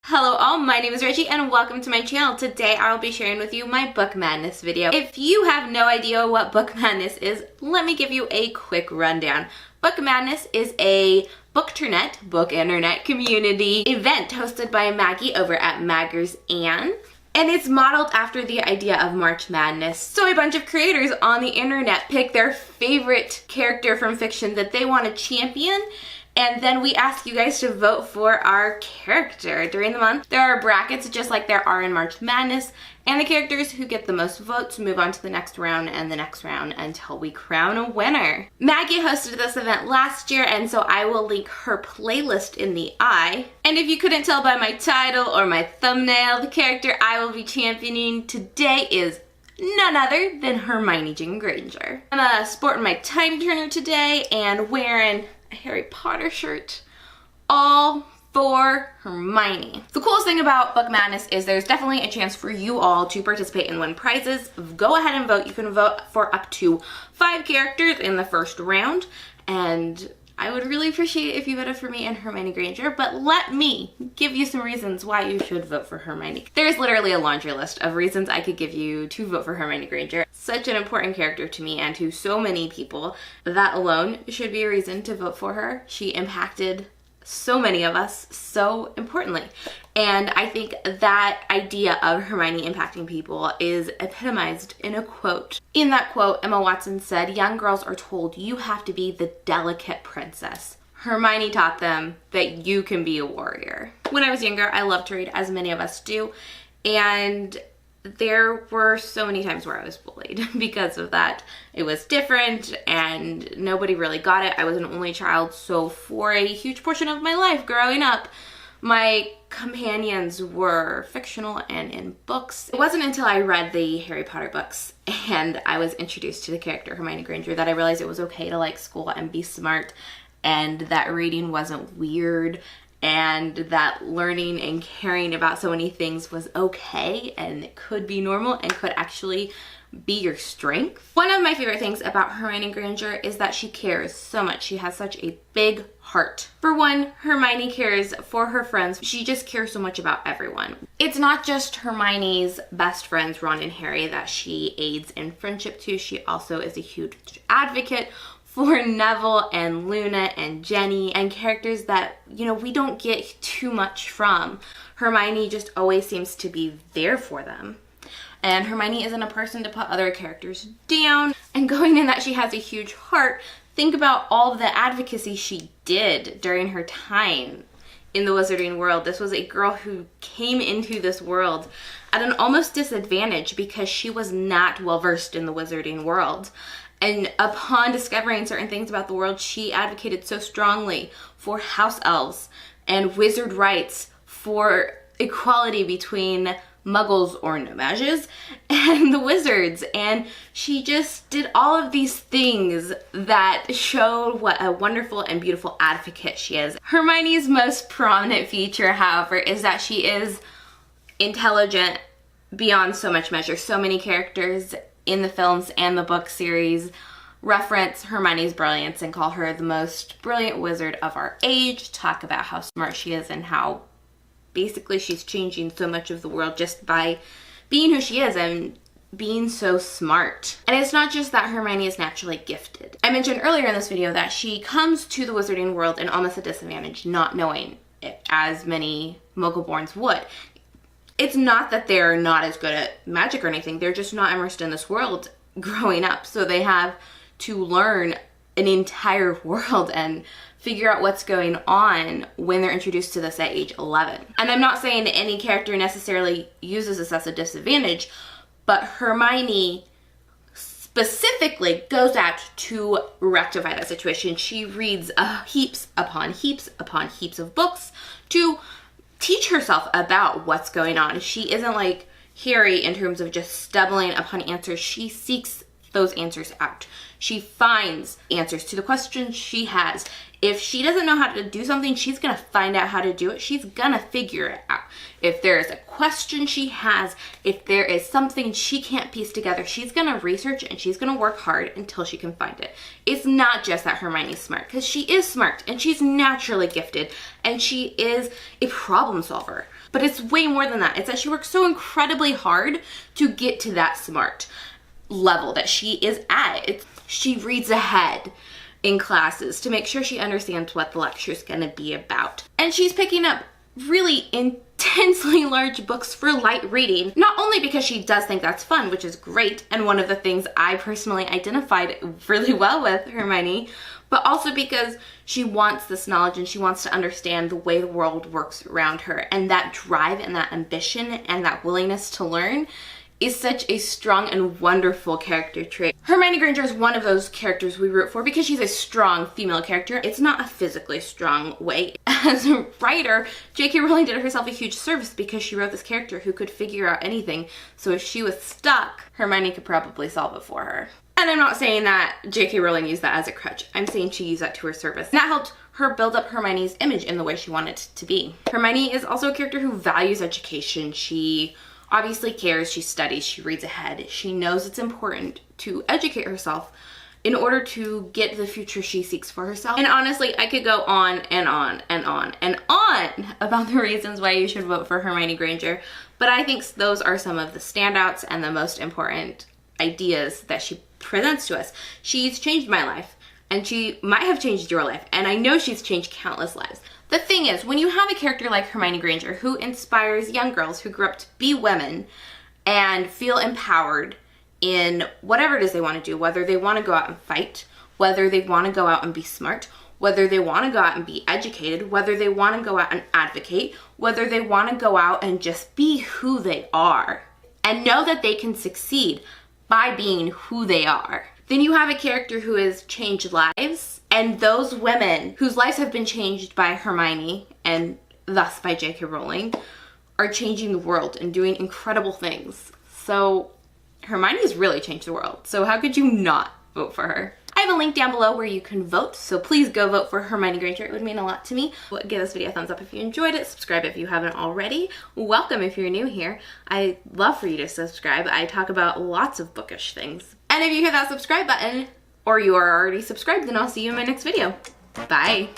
Hello all, my name is Reggie and welcome to my channel. Today I will be sharing with you my Book Madness video. If you have no idea what Book Madness is, let me give you a quick rundown. Book Madness is a book internet community event hosted by Maggie over at Maggers Ann. And it's modeled after the idea of March Madness. So a bunch of creators on the internet pick their favorite character from fiction that they want to champion, and then we ask you guys to vote for our character. During the month, there are brackets just like there are in March Madness, and the characters who get the most votes move on to the next round and the next round until we crown a winner. Maggie hosted this event last year, and so I will link her playlist in the eye. And if you couldn't tell by my title or my thumbnail, the character I will be championing today is none other than Hermione Jane Granger. I'm sporting my time turner today and wearing a Harry Potter shirt, all for Hermione. The coolest thing about Book Madness is there's definitely a chance for you all to participate and win prizes. Go ahead and vote. You can vote for up to 5 characters in the first round, and I would really appreciate it if you voted for me and Hermione Granger, but let me give you some reasons why you should vote for Hermione. There's literally a laundry list of reasons I could give you to vote for Hermione Granger. Such an important character to me and to so many people. That alone should be a reason to vote for her. She impacted so many of us so importantly. And I think that idea of Hermione impacting people is epitomized in a quote. In that quote, Emma Watson said, "Young girls are told you have to be the delicate princess. Hermione taught them that you can be a warrior." When I was younger, I loved to read, as many of us do, and there were so many times where I was bullied because of that. It was different and nobody really got it. I was an only child, so for a huge portion of my life growing up, my companions were fictional and in books. It wasn't until I read the Harry Potter books and I was introduced to the character Hermione Granger that I realized it was okay to like school and be smart, and that reading wasn't weird, and that learning and caring about so many things was okay and it could be normal and could actually be your strength. One of my favorite things about Hermione Granger is that she cares so much. She has such a big heart. For one, Hermione cares for her friends. She just cares so much about everyone. It's not just Hermione's best friends, Ron and Harry, that she aids in friendship to. She also is a huge advocate for Neville and Luna and Jenny, and characters that, you know, we don't get too much from. Hermione just always seems to be there for them. And Hermione isn't a person to put other characters down. And going in that she has a huge heart, think about all the advocacy she did during her time in the wizarding world. This was a girl who came into this world at an almost disadvantage because she was not well versed in the wizarding world. And upon discovering certain things about the world, she advocated so strongly for house elves and wizard rights, for equality between muggles or no mages and the wizards. And she just did all of these things that showed what a wonderful and beautiful advocate she is. Hermione's most prominent feature, however, is that she is intelligent beyond so much measure. So many characters in the films and the book series reference Hermione's brilliance and call her the most brilliant wizard of our age, talk about how smart she is and how basically she's changing so much of the world just by being who she is and being so smart. And it's not just that Hermione is naturally gifted. I mentioned earlier in this video that she comes to the wizarding world in almost a disadvantage, not knowing it, as many Muggle-borns would. It's not that they're not as good at magic or anything, they're just not immersed in this world growing up. So they have to learn an entire world and figure out what's going on when they're introduced to this at age 11. And I'm not saying any character necessarily uses this as a disadvantage, but Hermione specifically goes out to rectify that situation. She reads heaps upon heaps upon heaps of books to teach herself about what's going on. She isn't like Harry in terms of just stumbling upon answers. She seeks those answers out. She finds answers to the questions she has. If she doesn't know how to do something, she's gonna find out how to do it. She's gonna figure it out. If there is a question she has, if there is something she can't piece together, she's gonna research and she's gonna work hard until she can find it. It's not just that Hermione's smart, because she is smart and she's naturally gifted and she is a problem solver. But it's way more than that. It's that she works so incredibly hard to get to that smart level that she is at. She reads ahead in classes to make sure she understands what the lecture is going to be about. And she's picking up really intensely large books for light reading, not only because she does think that's fun, which is great, and one of the things I personally identified really well with Hermione, but also because she wants this knowledge and she wants to understand the way the world works around her. And that drive and that ambition and that willingness to learn is such a strong and wonderful character trait. Hermione Granger is one of those characters we root for because she's a strong female character. It's not a physically strong way. As a writer, J.K. Rowling did herself a huge service because she wrote this character who could figure out anything. So if she was stuck, Hermione could probably solve it for her. And I'm not saying that J.K. Rowling used that as a crutch. I'm saying she used that to her service. And that helped her build up Hermione's image in the way she wanted it to be. Hermione is also a character who values education. She obviously cares, she studies, she reads ahead. She knows it's important to educate herself in order to get the future she seeks for herself. And honestly, I could go on and on and on and on about the reasons why you should vote for Hermione Granger, but I think those are some of the standouts and the most important ideas that she presents to us. She's changed my life, and she might have changed your life, and I know she's changed countless lives. The thing is, when you have a character like Hermione Granger who inspires young girls who grew up to be women and feel empowered in whatever it is they want to do, whether they want to go out and fight, whether they want to go out and be smart, whether they want to go out and be educated, whether they want to go out and advocate, whether they want to go out and just be who they are and know that they can succeed by being who they are, then you have a character who has changed lives. And those women whose lives have been changed by Hermione and thus by J.K. Rowling are changing the world and doing incredible things. So Hermione has really changed the world. So how could you not vote for her? I have a link down below where you can vote, so please go vote for Hermione Granger. It would mean a lot to me. Give this video a thumbs up if you enjoyed it. Subscribe if you haven't already. Welcome if you're new here. I'd love for you to subscribe. I talk about lots of bookish things. And if you hit that subscribe button, or you are already subscribed, then I'll see you in my next video. Bye.